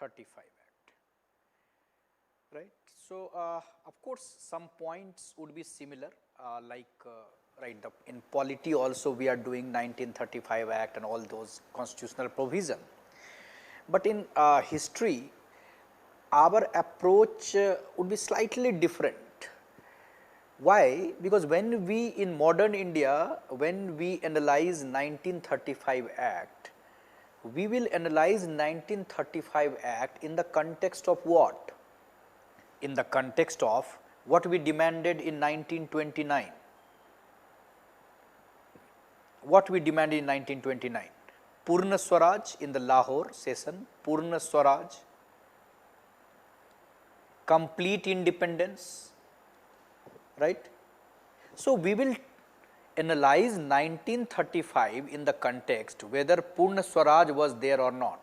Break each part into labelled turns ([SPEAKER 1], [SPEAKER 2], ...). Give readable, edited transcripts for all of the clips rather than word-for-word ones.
[SPEAKER 1] 1935 Act, right. So, of course, some points would be similar, right, in polity also we are doing 1935 Act and all those constitutional provision. But in history, our approach would be slightly different. Why? Because when we in modern India, when we analyze 1935 Act, we will analyze 1935 Act in the context of what? In the context of what we demanded in 1929. What we demanded in 1929? Purna Swaraj in the Lahore session, Purna Swaraj, complete independence, right. So, we will analyze 1935 in the context whether Purna Swaraj was there or not,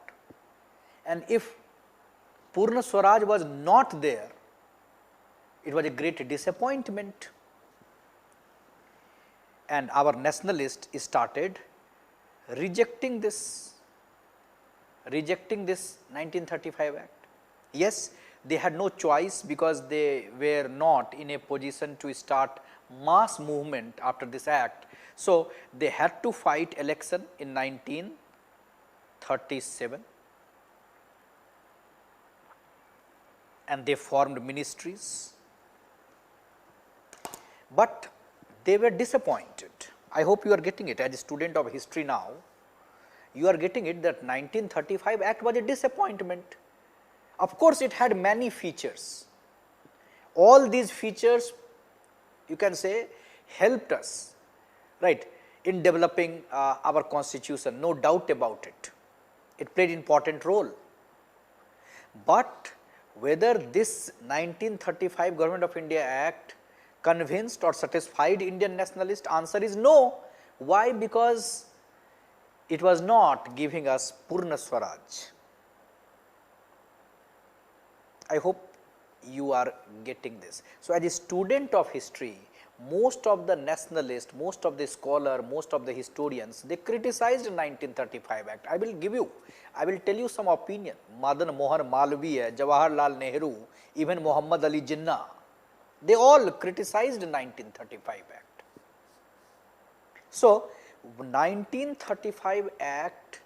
[SPEAKER 1] and if Purna Swaraj was not there, it was a great disappointment, and our nationalists started rejecting this 1935 Act. Yes, they had no choice because they were not in a position to start mass movement after this act. So, they had to fight election in 1937 and they formed ministries, but they were disappointed. I hope you are getting it as a student of history now. You are getting it that 1935 Act was a disappointment. Of course, it had many features. All these features, you can say, helped us, right, in developing our constitution, no doubt about it. It played important role. But whether this 1935 Government of India Act convinced or satisfied Indian nationalists, answer is no. Why? Because it was not giving us Purna Swaraj. I hope you are getting this. So, as a student of history, most of the nationalists, most of the scholar, most of the historians, they criticized 1935 Act. I will tell you some opinion. Madan Mohan Malviya, Jawaharlal Nehru, even Muhammad Ali Jinnah, they all criticized 1935 Act. So, 1935 Act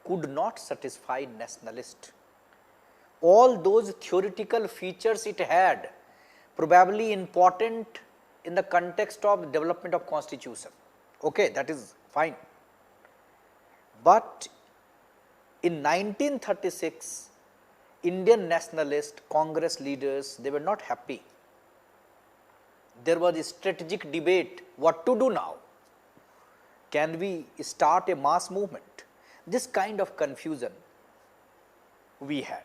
[SPEAKER 1] could not satisfy nationalists. All those theoretical features it had, probably important in the context of development of constitution. Okay, that is fine. But in 1936, Indian nationalist Congress leaders, they were not happy. There was a strategic debate, what to do now? Can we start a mass movement? This kind of confusion we had.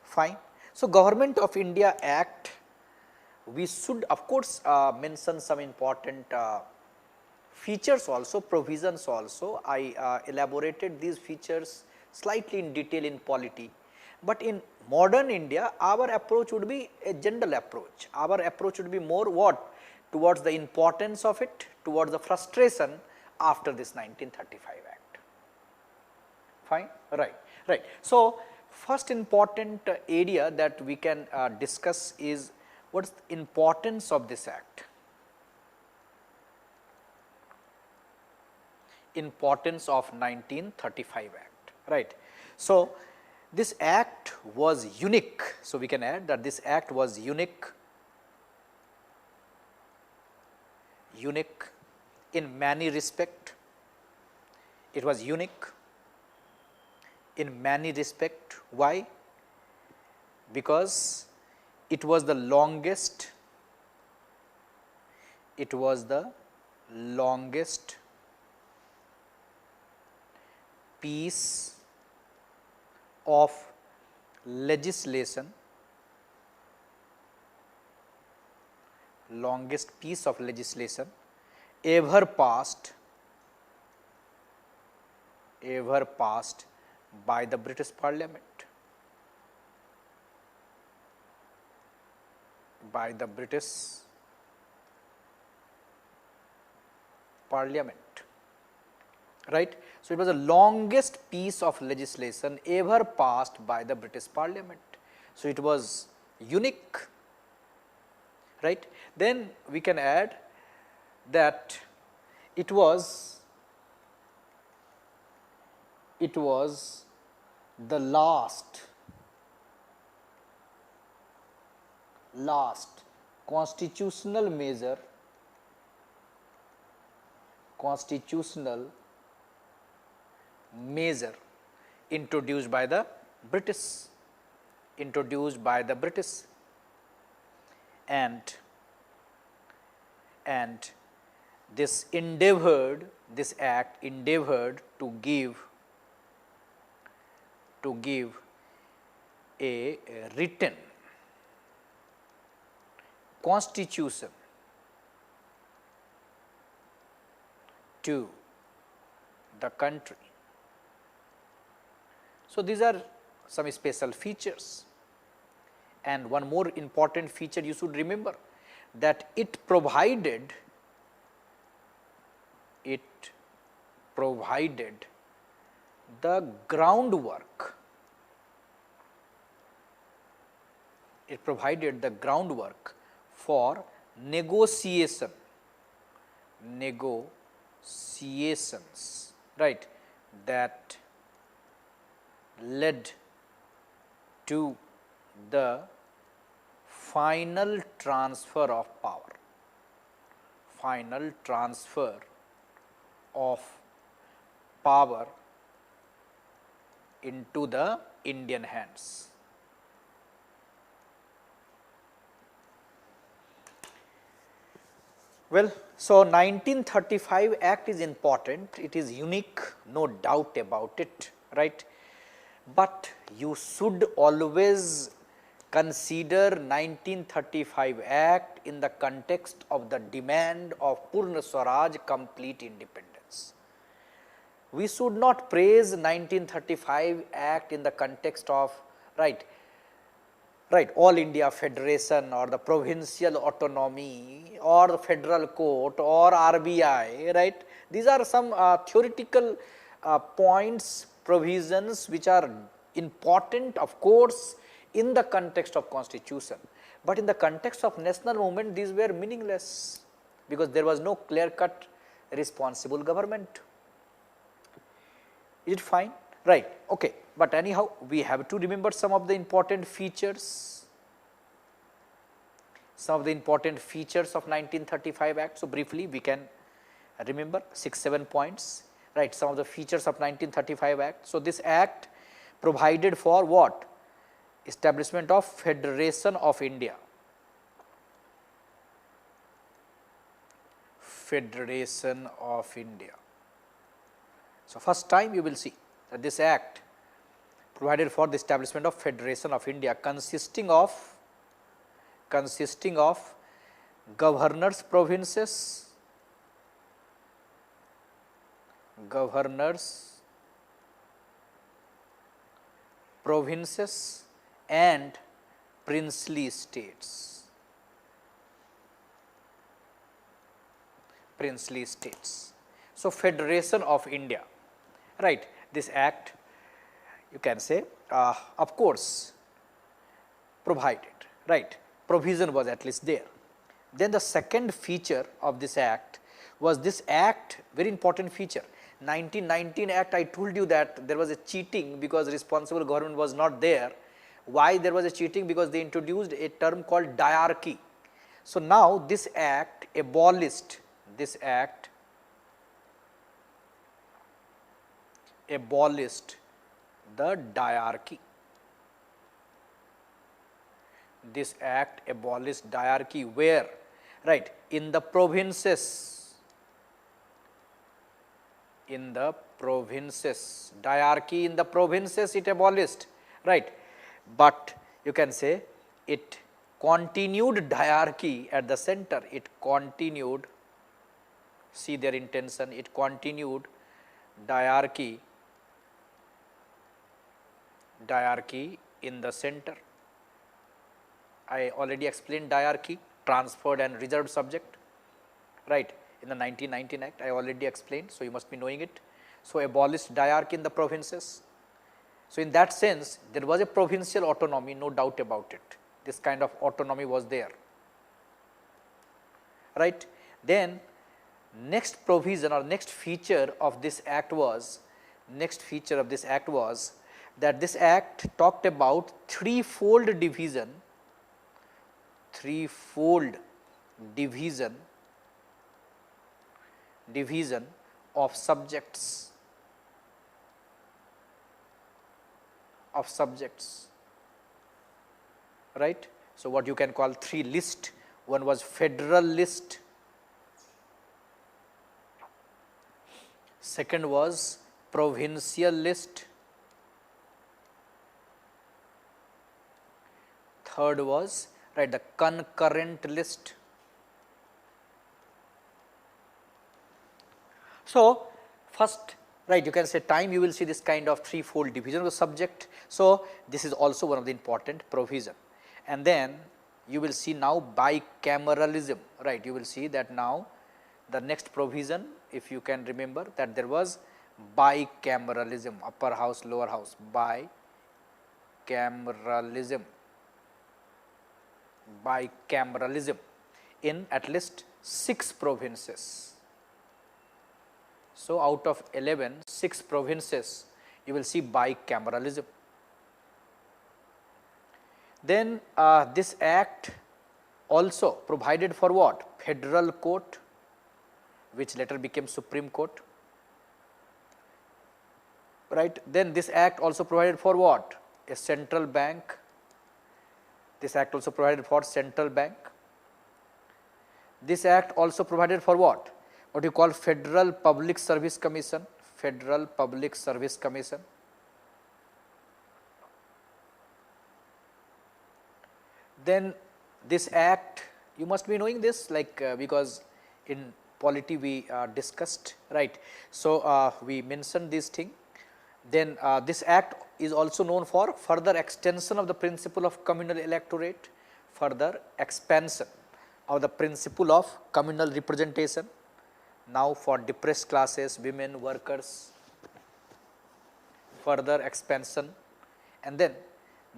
[SPEAKER 1] Fine. So, Government of India Act, we should of course mention some important features also, provisions also. I elaborated these features slightly in detail in polity, but in modern India our approach would be a general approach. Our approach would be more what? Towards the importance of it, towards the frustration after this 1935 Act. Fine, right. So, first important area that we can discuss is what is the importance of this act. Importance of 1935 Act, right. So, this act was unique. So, we can add that this act was unique in many respect. It was unique in many respect. Why? Because it was the longest piece of legislation, ever passed by the British Parliament. Right. So, it was the longest piece of legislation ever passed by the British Parliament. So, it was unique, right. Then we can add that it was the last constitutional measure introduced by the British, and this act endeavored to give a written constitution to the country. So, these are some special features, and one more important feature you should remember, that it provided the groundwork, for negotiations, right, that led to the final transfer of power into the Indian hands. Well, so 1935 Act is important, it is unique, no doubt about it, right. But you should always consider 1935 Act in the context of the demand of Purna Swaraj, complete independence. We should not praise 1935 Act in the context of all India Federation or the provincial autonomy or the federal court or RBI, right. These are some theoretical points, provisions which are important, of course, in the context of constitution, but in the context of national movement these were meaningless, because there was no clear cut responsible government. Is it fine? Right, okay. But anyhow, we have to remember some of the important features, of 1935 Act. So, briefly we can remember 6-7 points, right, some of the features of 1935 Act. So, this Act provided for what? Establishment of Federation of India. So, first time you will see that this Act provided for the establishment of Federation of India, consisting of governors provinces, and princely states. So, Federation of India, right. This Act, you can say, of course, provided, right, provision was at least there. Then the second feature of this Act was this Act, very important feature, 1919 Act, I told you that there was a cheating because responsible government was not there. Why there was a cheating? Because they introduced a term called diarchy. So, now this Act abolished the diarchy. This Act abolished diarchy where? Right, in the provinces, diarchy in the provinces it abolished, right, but you can say it continued diarchy at the center, see their intention, it continued diarchy in the center. I already explained diarchy, transferred and reserved subject, right, in the 1919 Act, I already explained, so you must be knowing it. So, abolished diarchy in the provinces. So, in that sense there was a provincial autonomy, no doubt about it, this kind of autonomy was there, right. Then next provision or next feature of this act was, that this act talked about threefold division of subjects, right. So, what you can call three list, one was federal list, second was provincial list, third was, right, the concurrent list. So, first, right, you can say time you will see this kind of threefold division of the subject. So, this is also one of the important provision, and then you will see now bicameralism, right. You will see that now the next provision, if you can remember, that there was bicameralism, upper house, lower house, bicameralism in at least 6 provinces. So, out of 11, 6 provinces you will see bicameralism. Then this act also provided for what? Federal court, which later became Supreme Court, right. Then this act also provided for what? A central bank. This act also provided for central bank. This act also provided for what? What you call Federal Public Service Commission, Then this act, you must be knowing this, like because in polity we discussed, right. So, we mentioned this thing. Then this act is also known for further extension of the principle of communal electorate, further expansion of the principle of communal representation, now for depressed classes, women, workers, further expansion. And then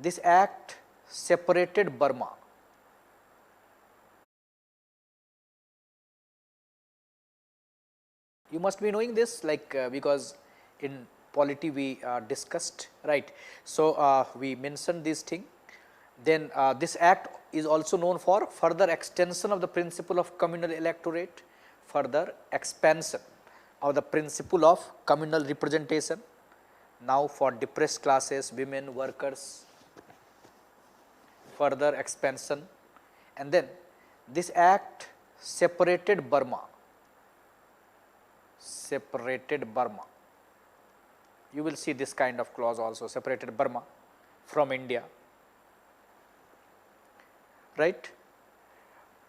[SPEAKER 1] this act separated Burma. You must be knowing this, like because in polity we discussed, right. So, we mentioned this thing. Then this act is also known for further extension of the principle of communal electorate, further expansion of the principle of communal representation, now for depressed classes, women, workers, further expansion. And then this act separated Burma, you will see this kind of clause also, separated Burma from India, right.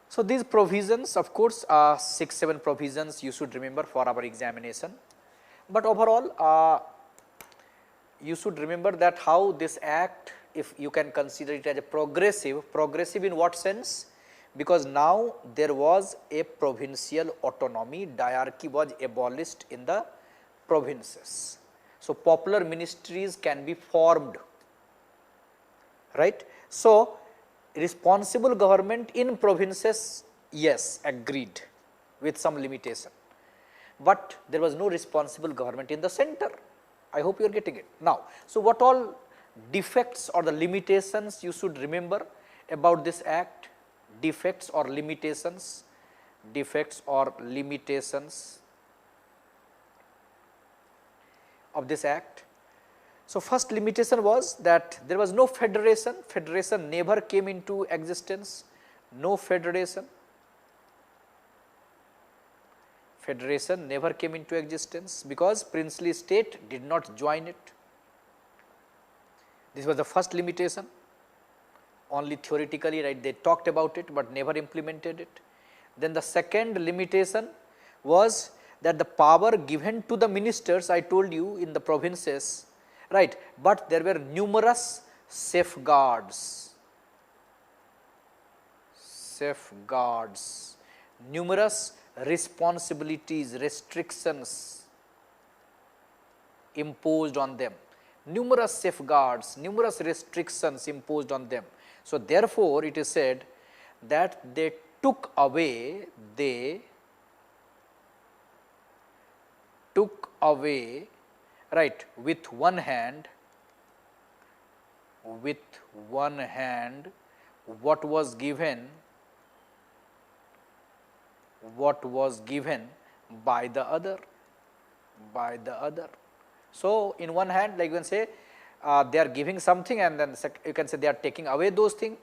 [SPEAKER 1] So, these provisions, of course, 6-7 provisions you should remember for our examination, but overall you should remember that how this act, if you can consider it as a progressive in what sense? Because now there was a provincial autonomy, diarchy was abolished in the provinces. So, popular ministries can be formed, right. So, responsible government in provinces, yes, agreed with some limitation, but there was no responsible government in the center. I hope you are getting it now. So, what all defects or the limitations you should remember about this act? Defects or limitations of this act. So, first limitation was that there was no federation, never came into existence, no federation never came into existence because princely state did not join it. This was the first limitation, only theoretically, right, they talked about it, but never implemented it. Then the second limitation was that the power given to the ministers, I told you, in the provinces, right, but there were numerous safeguards, numerous responsibilities, restrictions, imposed on them, numerous safeguards, numerous restrictions imposed on them. So, therefore, it is said that they took away, right, with one hand what was given by the other. So, in one hand, like you can say they are giving something, and then you can say they are taking away those things.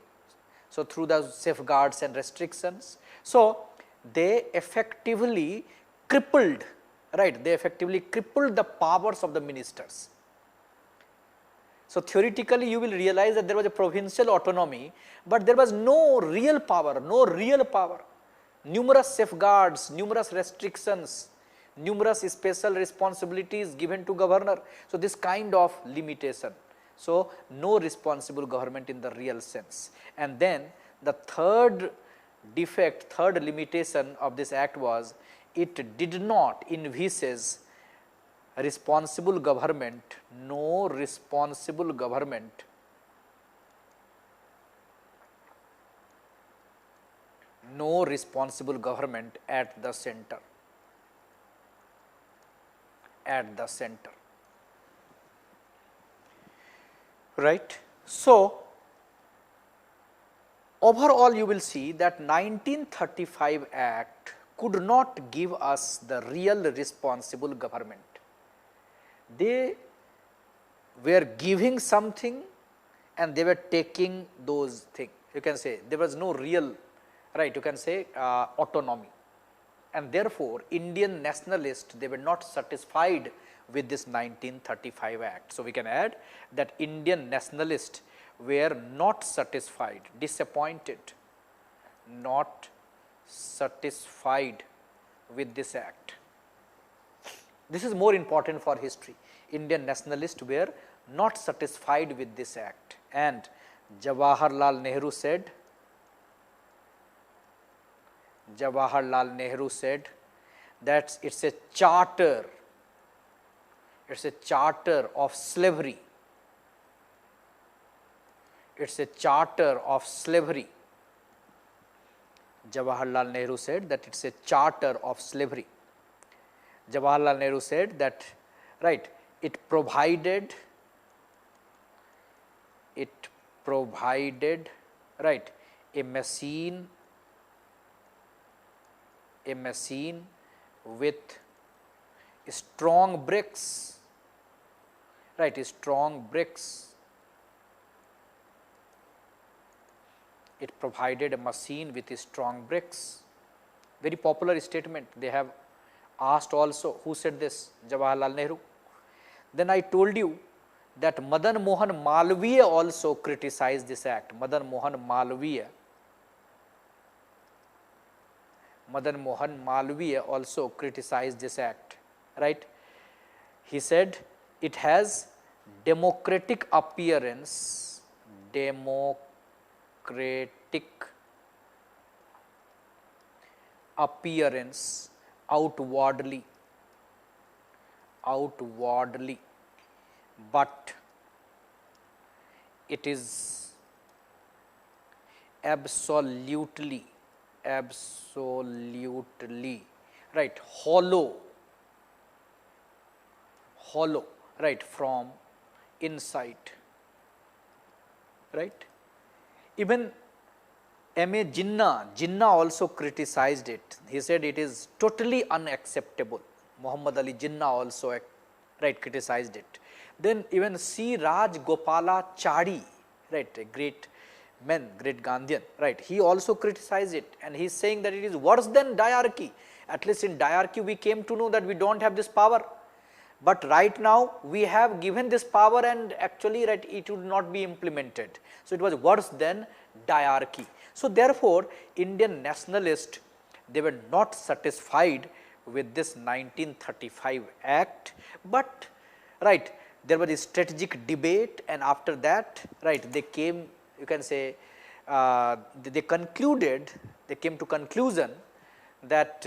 [SPEAKER 1] So, through the safeguards and restrictions. So, they effectively crippled, right, they effectively crippled the powers of the ministers. So, theoretically you will realize that there was a provincial autonomy, but there was no real power, numerous safeguards, numerous restrictions, numerous special responsibilities given to governor. So, this kind of limitation. So, no responsible government in the real sense. And then the third defect, third limitation of this act was it did not envisage responsible government, no responsible government at the center. Right. So, overall you will see that 1935 Act could not give us the real responsible government. They were giving something and they were taking those things. You can say there was no real, right, you can say autonomy, and therefore Indian nationalists, they were not satisfied with this 1935 Act. So, we can add that Indian nationalists were not satisfied, disappointed, not satisfied with this act. This is more important for history. Indian nationalists were not satisfied with this act, and Jawaharlal Nehru said that it's a charter of slavery. Jawaharlal Nehru said that it's a charter of slavery. Jawaharlal Nehru said that, right, it provided, right, a machine with strong bricks, right, strong bricks. It provided a machine with strong bricks. Very popular statement. They have asked also, who said this? Jawaharlal Nehru. Then I told you that Madan Mohan Malviya also criticized this act. Madan Mohan Malviya also criticized this act, right. He said it has democratic appearance, outwardly, but it is absolutely, right, hollow, right, from inside, right. Even M.A. Jinnah also criticized it. He said it is totally unacceptable. Muhammad Ali Jinnah also, right, criticized it. Then even C. Raj Gopalachari, right, a great man, great Gandhian, right, he also criticized it, and he is saying that it is worse than diarchy. At least in diarchy we came to know that we do not have this power, but right now we have given this power and actually, right, it would not be implemented. So, it was worse than diarchy. So, therefore, Indian nationalists, they were not satisfied with this 1935 Act, but, right, there was a strategic debate, and after that, right, they came, you can say, they came to conclusion that,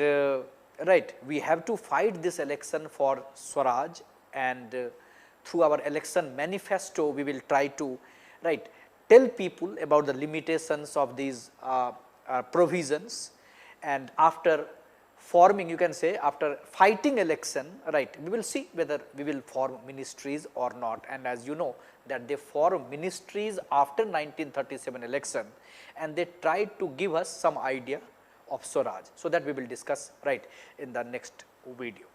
[SPEAKER 1] right, we have to fight this election for Swaraj, and through our election manifesto we will try to tell people about the limitations of these provisions, and after forming, you can say, after fighting election, we will see whether we will form ministries or not. And as you know that they form ministries after 1937 election, and they tried to give us some idea of Swaraj. So that we will discuss in the next video.